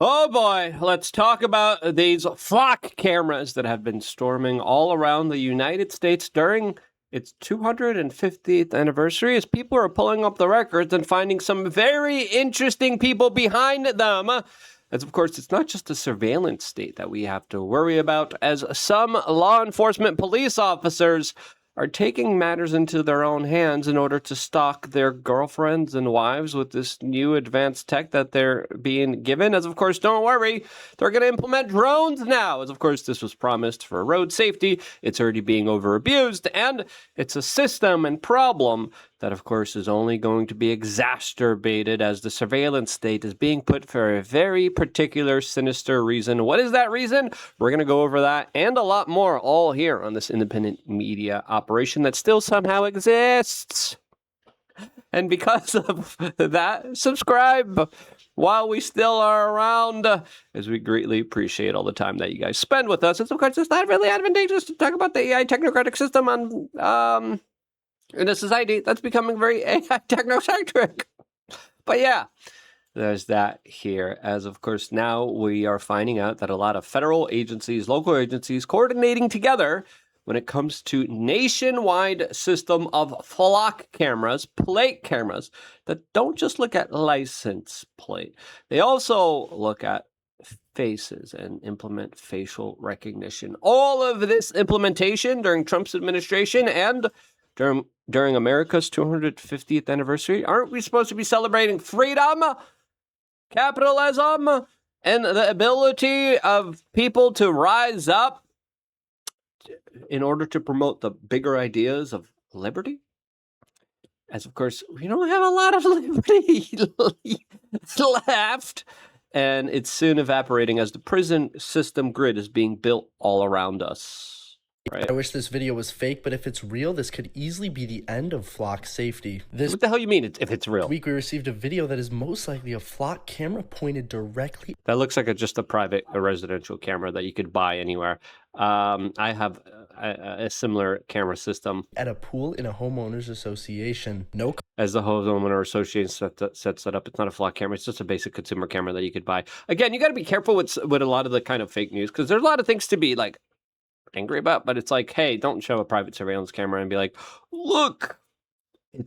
Oh boy, let's talk about these flock cameras that have been storming all around the United States during its 250th anniversary, as people are pulling up the records and finding some very interesting people behind them. As of course, it's not just a surveillance state that we have to worry about, as some law enforcement police officers are taking matters into their own hands in order to stalk their girlfriends and wives with this new advanced tech that they're being given. As of course, don't worry, they're going to implement drones now. As of course, this was promised for road safety. It's already being over abused, and it's a system and problem that of course is only going to be exacerbated as the surveillance state is being put for a very particular sinister reason. What is that reason? We're going to go over that and a lot more all here on this independent media operation that still somehow exists. And because of that, subscribe while we still are around, as we greatly appreciate all the time that you guys spend with us. And of course, it's not really advantageous to talk about the AI technocratic system on in a society that's becoming very AI technocentric. But yeah, there's that here. As of course, now we are finding out that a lot of federal agencies, local agencies, coordinating together when it comes to nationwide system of flock cameras, plate cameras, that don't just look at license plate. They also look at faces and implement facial recognition. All of this implementation during Trump's administration and during America's 250th anniversary. Aren't we supposed to be celebrating freedom, capitalism, and the ability of people to rise up in order to promote the bigger ideas of liberty? As of course, we don't have a lot of liberty left, and it's soon evaporating as the prison system grid is being built all around us. Right. I wish this video was fake, but if it's real, this could easily be the end of flock safety. What the hell you mean if it's real? This week we received a video that is most likely a flock camera pointed directly. That looks like just a private residential camera that you could buy anywhere. I have a similar camera system At a pool in a homeowners association. No. As the homeowner association sets that up. It's not a flock camera. It's just a basic consumer camera that you could buy. Again, you got to be careful with a lot of the kind of fake news, because there's a lot of things to be like angry about, but it's like, hey, don't show a private surveillance camera and be like, look,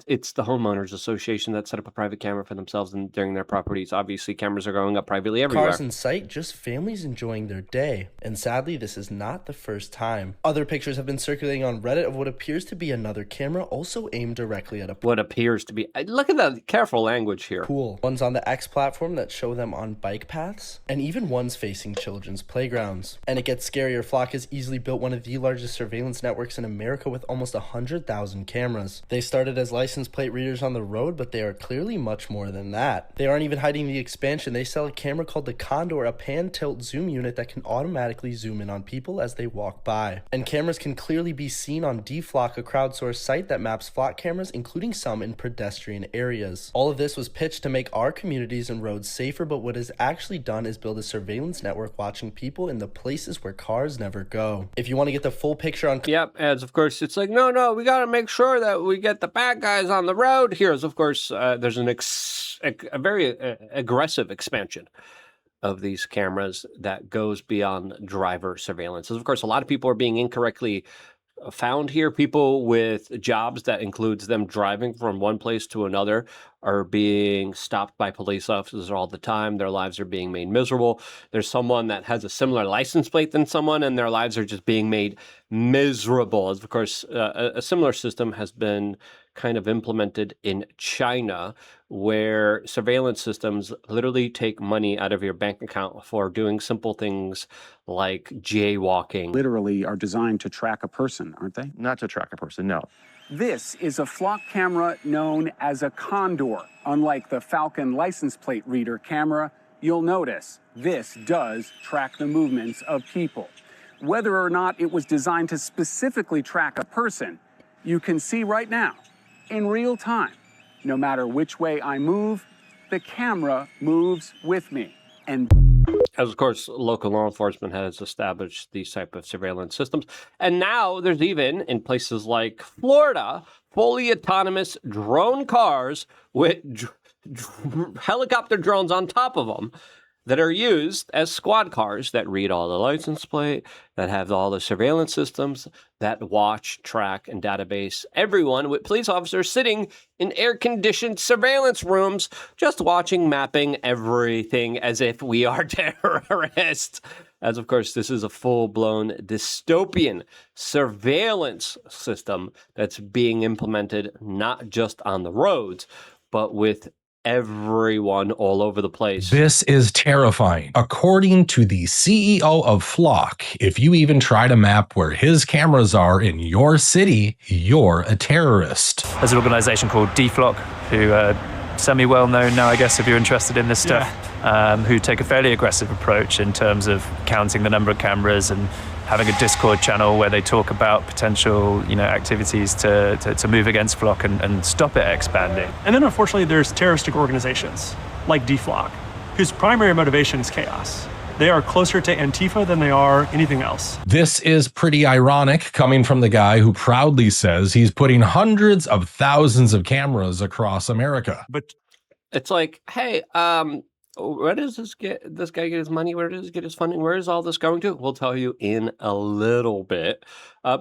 it's the homeowners association that set up a private camera for themselves and during their properties. Obviously, cameras are going up privately everywhere. Cars in sight, just families enjoying their day. And sadly, this is not the first time. Other pictures have been circulating on Reddit of what appears to be another camera, also aimed directly at a what appears to be. Look at the careful language here. Pool. Ones on the X platform that show them on bike paths, and even ones facing children's playgrounds. And it gets scarier. Flock has easily built one of the largest surveillance networks in America with almost 100,000 cameras. They started as license plate readers on the road, but they are clearly much more than that. They aren't even hiding the expansion. They sell a camera called the Condor, a pan-tilt zoom unit that can automatically zoom in on people as they walk by. And cameras can clearly be seen on DFlock, a crowdsourced site that maps flock cameras, including some in pedestrian areas. All of this was pitched to make our communities and roads safer, but what is actually done is build a surveillance network watching people in the places where cars never go. If you want to get the full picture on... Yep, as of course, it's like, no, we got to make sure that we get the bad guys on the road. Here's, of course, there's a very aggressive expansion of these cameras that goes beyond driver surveillance. Of course, a lot of people are being incorrectly found here. People with jobs that includes them driving from one place to another are being stopped by police officers all the time. Their lives are being made miserable. There's someone that has a similar license plate than someone, and their lives are just being made miserable. As of course, a similar system has been kind of implemented in China, where surveillance systems literally take money out of your bank account for doing simple things like jaywalking. Literally are designed to track a person, aren't they? Not to track a person, no. This is a flock camera known as a Condor. Unlike the Falcon license plate reader camera, you'll notice this does track the movements of people. Whether or not it was designed to specifically track a person, you can see right now, in real time, no matter which way I move, the camera moves with me. And as of course, local law enforcement has established these type of surveillance systems. And now there's even, in places like Florida, fully autonomous drone cars with helicopter drones on top of them that are used as squad cars that read all the license plate, that have all the surveillance systems, that watch, track, and database everyone, with police officers sitting in air-conditioned surveillance rooms just watching, mapping everything as if we are terrorists. As, of course, this is a full-blown dystopian surveillance system that's being implemented not just on the roads, but with everyone all over the place. This is terrifying. According to the CEO of Flock, if you even try to map where his cameras are in your city, you're a terrorist. There's an organization called DFlock, who are semi-well known now, I guess, if you're interested in this stuff, who take a fairly aggressive approach in terms of counting the number of cameras and having a Discord channel where they talk about potential, activities to move against Flock and stop it expanding. And then unfortunately there's terroristic organizations like DFlock, whose primary motivation is chaos. They are closer to Antifa than they are anything else. This is pretty ironic coming from the guy who proudly says he's putting hundreds of thousands of cameras across America. But it's like, hey, where does this guy get his money? Where does he get his funding? Where is all this going to? We'll tell you in a little bit.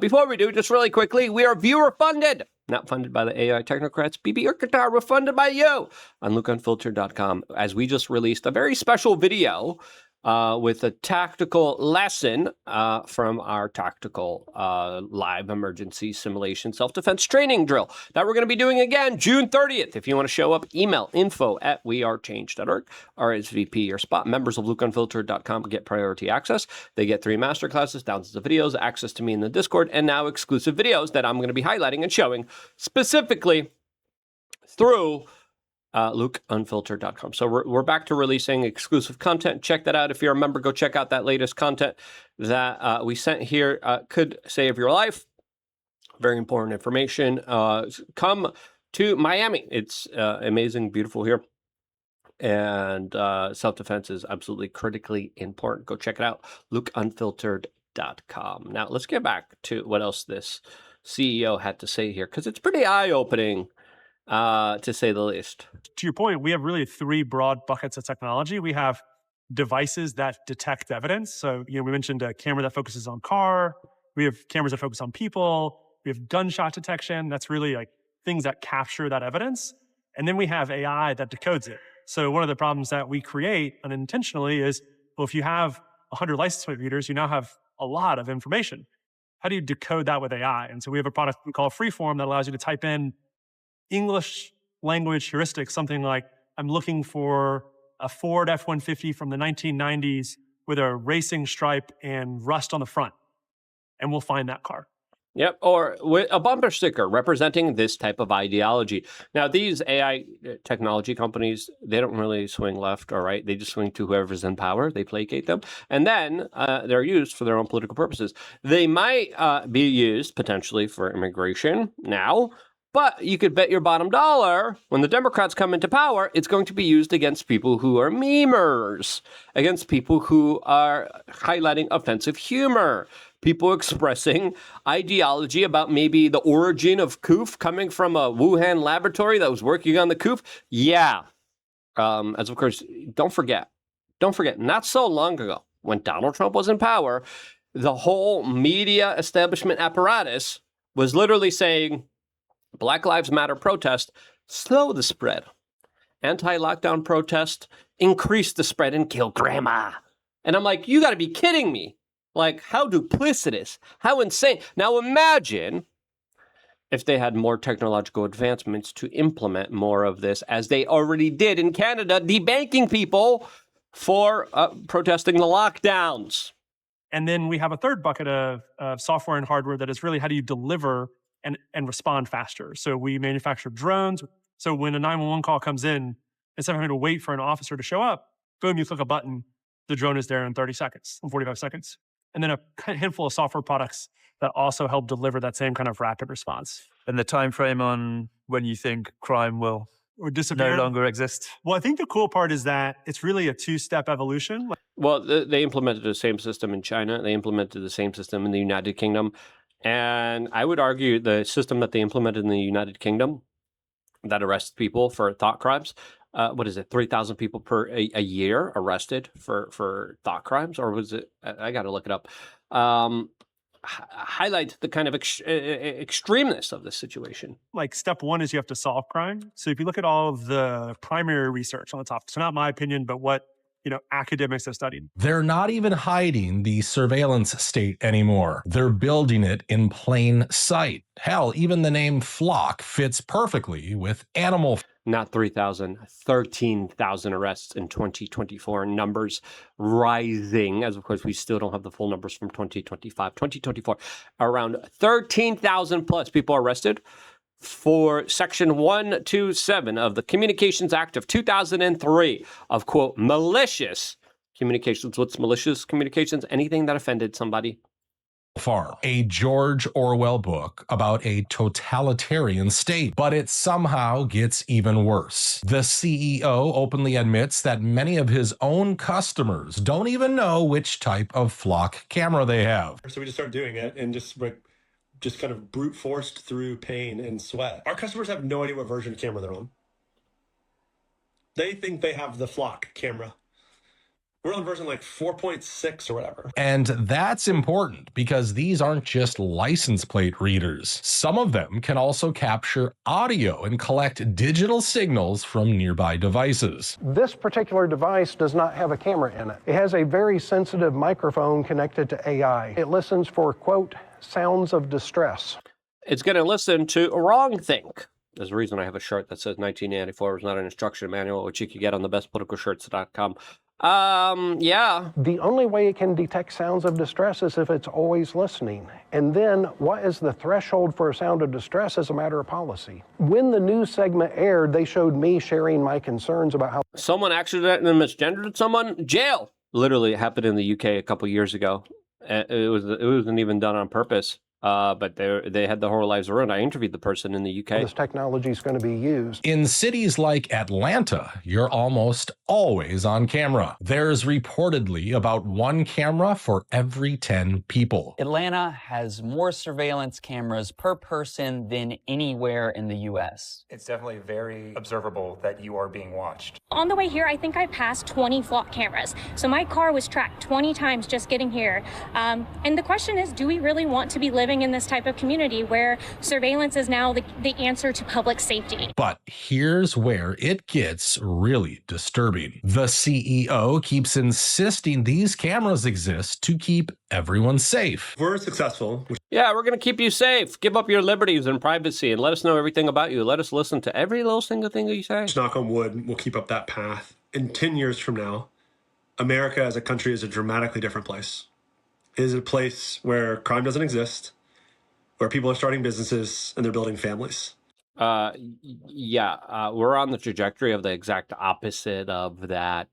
Before we do, just really quickly, we are viewer funded. Not funded by the AI technocrats. BB or Qatar, we're funded by you on LukeUnfiltered.com, as we just released a very special video with a tactical lesson from our tactical live emergency simulation self-defense training drill that we're going to be doing again June 30th. If you want to show up, email info@wearechange.org, RSVP your spot. Members of LukeUnfiltered.com get priority access. They get 3 masterclasses, thousands of videos, access to me in the Discord, and now exclusive videos that I'm going to be highlighting and showing specifically through LukeUnfiltered.com. So we're back to releasing exclusive content. Check that out. If you're a member, go check out that latest content that we sent here. Could save your life. Very important information. Come to Miami. It's amazing, beautiful here. And self-defense is absolutely critically important. Go check it out. LukeUnfiltered.com. Now, let's get back to what else this CEO had to say here, because it's pretty eye-opening, to say the least. to your point, we have really 3 broad buckets of technology. We have devices that detect evidence. So, we mentioned a camera that focuses on car. We have cameras that focus on people. We have gunshot detection. That's really like things that capture that evidence. And then we have AI that decodes it. So one of the problems that we create unintentionally is, well, if you have 100 license plate readers, you now have a lot of information. How do you decode that with AI? And so we have a product we call Freeform that allows you to type in English language heuristics, something like, I'm looking for a Ford F-150 from the 1990s with a racing stripe and rust on the front. And we'll find that car. Yep, or with a bumper sticker representing this type of ideology. Now, these AI technology companies, they don't really swing left or right. They just swing to whoever's in power. They placate them. And then they're used for their own political purposes. They might be used potentially for immigration now, but you could bet your bottom dollar when the Democrats come into power, it's going to be used against people who are memers, against people who are highlighting offensive humor, people expressing ideology about maybe the origin of COOF coming from a Wuhan laboratory that was working on the COOF. Yeah. As of course, don't forget, not so long ago, when Donald Trump was in power, the whole media establishment apparatus was literally saying, Black Lives Matter protest, slow the spread. Anti-lockdown protest, increase the spread and kill grandma. And I'm like, you got to be kidding me. Like, how duplicitous, how insane. Now imagine if they had more technological advancements to implement more of this, as they already did in Canada, debanking people for protesting the lockdowns. And then we have a third bucket of software and hardware that is really how do you deliver and respond faster. So we manufacture drones. So when a 911 call comes in, instead of having to wait for an officer to show up, boom, you click a button, the drone is there in 30 seconds, in 45 seconds. And then a handful of software products that also help deliver that same kind of rapid response. And the time frame on when you think crime will Or disappear. no longer exist? Well, I think the cool part is that it's really a 2-step evolution. Well, they implemented the same system in China. They implemented the same system in the United Kingdom. And I would argue the system that they implemented in the United Kingdom that arrests people for thought crimes what is it, 3,000 people a year arrested for thought crimes, or was it? I got to look it up. Highlight the kind of extremeness of this situation. Like step one is you have to solve crime. So if you look at all of the primary research on the topic, so not my opinion, but what academics have studied. They're not even hiding the surveillance state anymore. They're building it in plain sight. Hell, even the name flock fits perfectly with animal. Not 3,000, 13,000 arrests in 2024. Numbers rising, as of course we still don't have the full numbers from 2025. 2024, around 13,000 plus people arrested for Section 127 of the Communications Act of 2003 of, quote, malicious communications. What's malicious communications? Anything that offended somebody. Farm, a George Orwell book about a totalitarian state, but it somehow gets even worse. The CEO openly admits that many of his own customers don't even know which type of flock camera they have. So we just started doing it and just kind of brute forced through pain and sweat. Our customers have no idea what version of camera they're on. They think they have the flock camera. We're on version like 4.6 or whatever. And that's important because these aren't just license plate readers. Some of them can also capture audio and collect digital signals from nearby devices. This particular device does not have a camera in it. It has a very sensitive microphone connected to AI. It listens for, quote, sounds of distress. It's going to listen to wrongthink. There's a reason I have a shirt that says 1994 was not an instruction manual, which you can get on thebestpoliticalshirts.com. Yeah. The only way it can detect sounds of distress is if it's always listening. And then what is the threshold for a sound of distress is a matter of policy. When the news segment aired, they showed me sharing my concerns about how someone accidentally misgendered someone. Jail. Literally, it happened in the UK a couple years ago. It wasn't even done on purpose. But they had their whole lives ruined. I interviewed the person in the UK. this technology is going to be used. In cities like Atlanta, you're almost always on camera. There's reportedly about one camera for every 10 people. Atlanta has more surveillance cameras per person than anywhere in the U.S. It's definitely very observable that you are being watched. On the way here, I think I passed 20 flock cameras. So my car was tracked 20 times just getting here. And the question is, do we really want to be living in this type of community where surveillance is now the answer to public safety? But here's where it gets really disturbing. The CEO keeps insisting these cameras exist to keep everyone safe. We're successful. Yeah, we're going to keep you safe. Give up your liberties and privacy and let us know everything about you. Let us listen to every little single thing that you say. Knock on wood, we'll keep up that path. In 10 years from now, America as a country is a dramatically different place. It is a place where crime doesn't exist, where people are starting businesses and they're building families. We're on the trajectory of the exact opposite of that.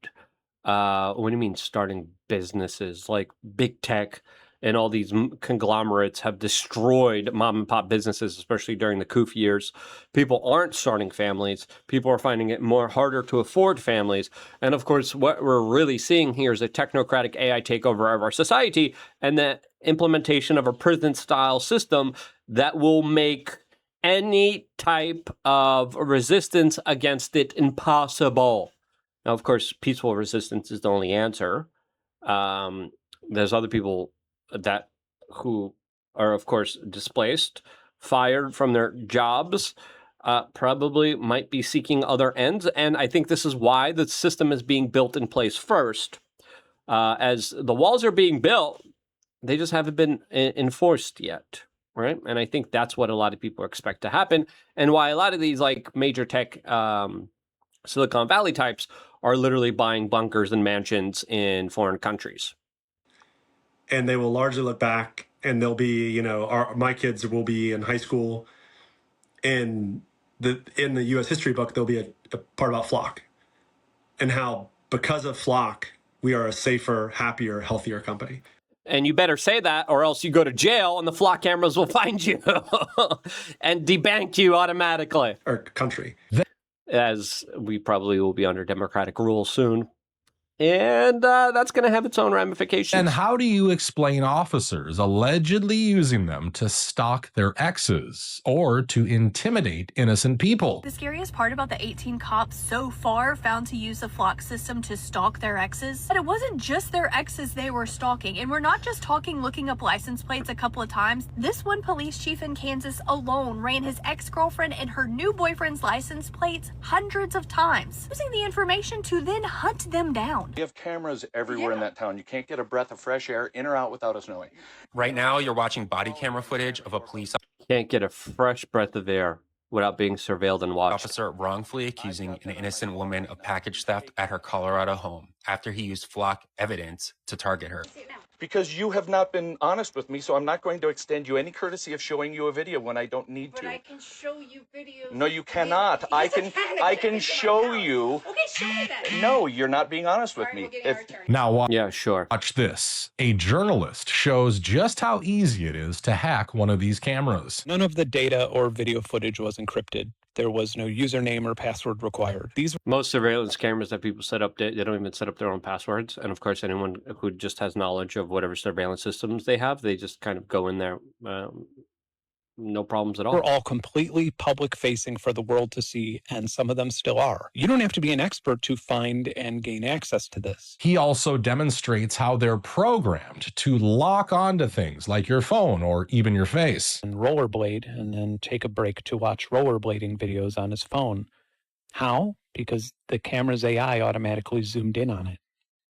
What do you mean starting businesses? Like big tech and all these conglomerates have destroyed mom and pop businesses, especially during the COOF years. People aren't starting families. People are finding it harder to afford families. And of course, what we're really seeing here is a technocratic AI takeover of our society and the implementation of a prison-style system that will make any type of resistance against it impossible. Now, of course, peaceful resistance is the only answer. There's other people who are, of course, displaced, fired from their jobs, probably might be seeking other ends. And I think this is why the system is being built in place first. As the walls are being built, they just haven't been enforced yet, right? And I think that's what a lot of people expect to happen, and why a lot of these like major tech Silicon Valley types are literally buying bunkers and mansions in foreign countries. And they will largely look back and they'll be, my kids will be in high school. In the U.S. history book, there'll be a part about flock and how because of flock, we are a safer, happier, healthier company. And you better say that or else you go to jail and the flock cameras will find you and debank you automatically. Our country. As we probably will be under democratic rule soon. And that's going to have its own ramifications. And how do you explain officers allegedly using them to stalk their exes or to intimidate innocent people? The scariest part about the 18 cops so far found to use the flock system to stalk their exes, but it wasn't just their exes they were stalking. And we're not just talking looking up license plates a couple of times. This one police chief in Kansas alone ran his ex-girlfriend and her new boyfriend's license plates hundreds of times, using the information to then hunt them down. We have cameras everywhere in that town. You can't get a breath of fresh air in or out without us knowing. Right now, you're watching body camera footage of a police Can't get a fresh breath of air without being surveilled and watched. officer wrongfully accusing an innocent woman of package theft at her Colorado home after he used flock evidence to target her. Because you have not been honest with me, so I'm not going to extend you any courtesy of showing you a video when I don't need to. But I can show you videos. No, you cannot. I can show you. Okay, show me then. No, you're not being honest with me. Now, yeah, sure. Watch this. A journalist shows just how easy it is to hack one of these cameras. None of the data or video footage was encrypted. There was no username or password required. Most surveillance cameras that people set up, they don't even set up their own passwords. And of course, anyone who just has knowledge of whatever surveillance systems they have, they just kind of go in there, no problems at all. We're all completely public facing for the world to see, and some of them still are. You don't have to be an expert to find and gain access to this. He also demonstrates how they're programmed to lock onto things like your phone or even your face. And rollerblade, and then take a break to watch rollerblading videos on his phone. How? Because the camera's AI automatically zoomed in on it.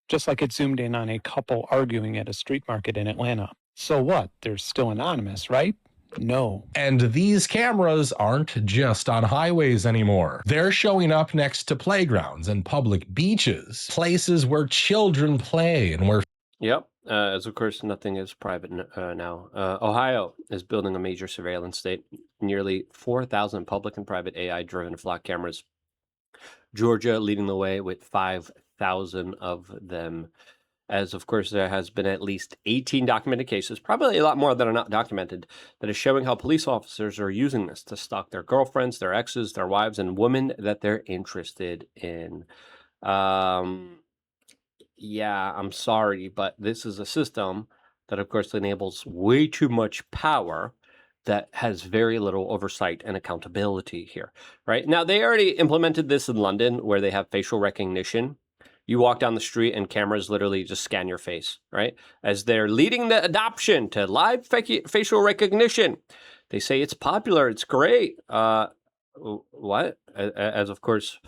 Just like it zoomed in on a couple arguing at a street market in Atlanta. So what? They're still anonymous, right? No. And these cameras aren't just on highways anymore. They're showing up next to playgrounds and public beaches, places where children play and where... Yep. As of course, nothing is private now. Ohio is building a major surveillance state. Nearly 4,000 public and private AI-driven flock cameras. Georgia leading the way with 5,000 of them. As of course, there has been at least 18 documented cases, probably a lot more that are not documented, that is showing how police officers are using this to stalk their girlfriends, their exes, their wives, and women that they're interested in. Yeah, I'm sorry, but this is a system that, of course, enables way too much power that has very little oversight and accountability here, right? Now, they already implemented this in London, where they have facial recognition. You walk down the street and cameras literally just scan your face, right? As they're leading the adoption to live facial recognition. They say it's popular, it's great. What? As of course,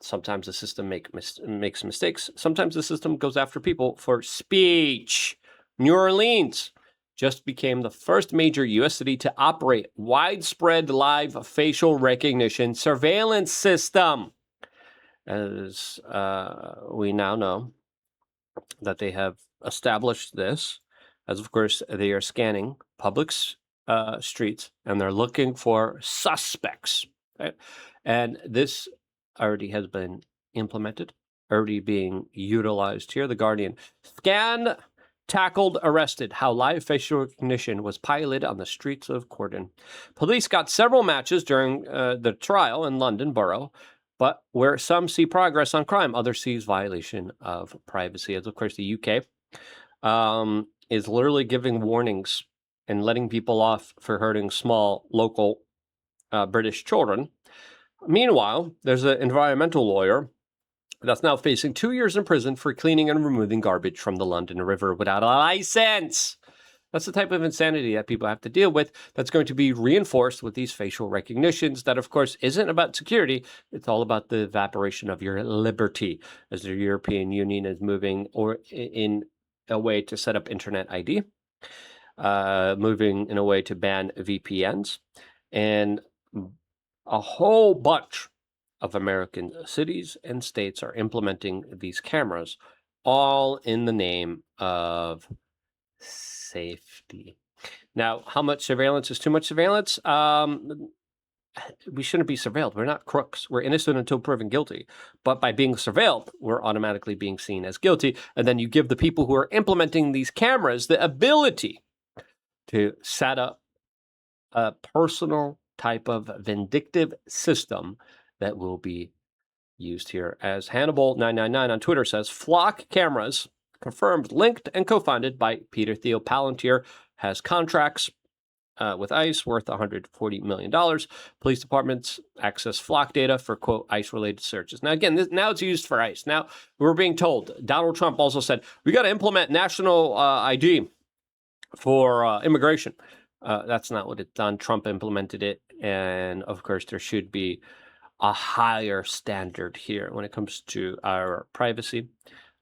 sometimes the system makes mistakes. Sometimes the system goes after people for speech. New Orleans just became the first major U.S. city to operate widespread live facial recognition surveillance system. As we now know that they have established this, as of course they are scanning public streets and they're looking for suspects. Right? And this already has been implemented, already being utilized here. The Guardian. Scan, tackled, arrested. How live facial recognition was piloted on the streets of Croydon. Police got several matches during the trial in London Borough. But where some see progress on crime, others sees violation of privacy. As of course, the UK is literally giving warnings and letting people off for hurting small local British children. Meanwhile, there's an environmental lawyer that's now facing 2 years in prison for cleaning and removing garbage from the London River without a license. That's the type of insanity that people have to deal with that's going to be reinforced with these facial recognitions that, of course, isn't about security. It's all about the evaporation of your liberty as the European Union is moving in a way to set up Internet ID, moving in a way to ban VPNs, and a whole bunch of American cities and states are implementing these cameras, all in the name of safety. Now, how much surveillance is too much surveillance? We shouldn't be surveilled. We're not crooks. We're innocent until proven guilty. But by being surveilled, we're automatically being seen as guilty. And then you give the people who are implementing these cameras the ability to set up a personal type of vindictive system that will be used here. As Hannibal999 on Twitter says, Flock Cameras, confirmed, linked, and co-founded by Peter Theo Palantir, has contracts with ICE worth $140 million. Police departments access Flock data for, quote, ICE-related searches. Now, again, now it's used for ICE. Now, we're being told, Donald Trump also said, we got to implement national ID for immigration. That's not what it's done. Trump implemented it. And, of course, there should be a higher standard here when it comes to our privacy,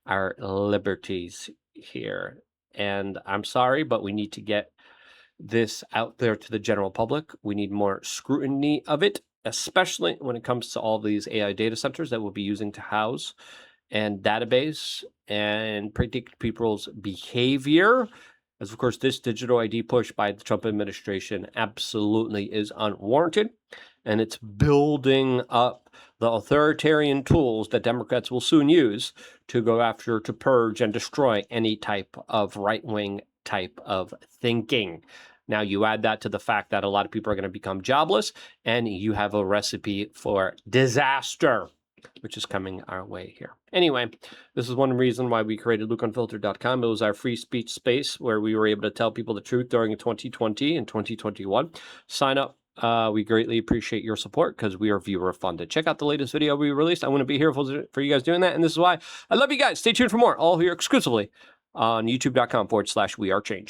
our liberties here. And I'm sorry, but we need to get this out there to the general public. We need more scrutiny of it, especially when it comes to all these AI data centers that we'll be using to house and database and predict people's behavior. As of course, this digital ID push by the Trump administration absolutely is unwarranted, and it's building up the authoritarian tools that Democrats will soon use to go after, to purge and destroy any type of right-wing type of thinking. Now, you add that to the fact that a lot of people are going to become jobless, and you have a recipe for disaster, which is coming our way here. Anyway, this is one reason why we created LukeUnfiltered.com. It was our free speech space where we were able to tell people the truth during 2020 and 2021. Sign up. We greatly appreciate your support because we are viewer funded. Check out the latest video we released. I want to be here for you guys doing that, and this is why I love you guys. Stay tuned for more, all here exclusively on youtube.com/WeAreChange.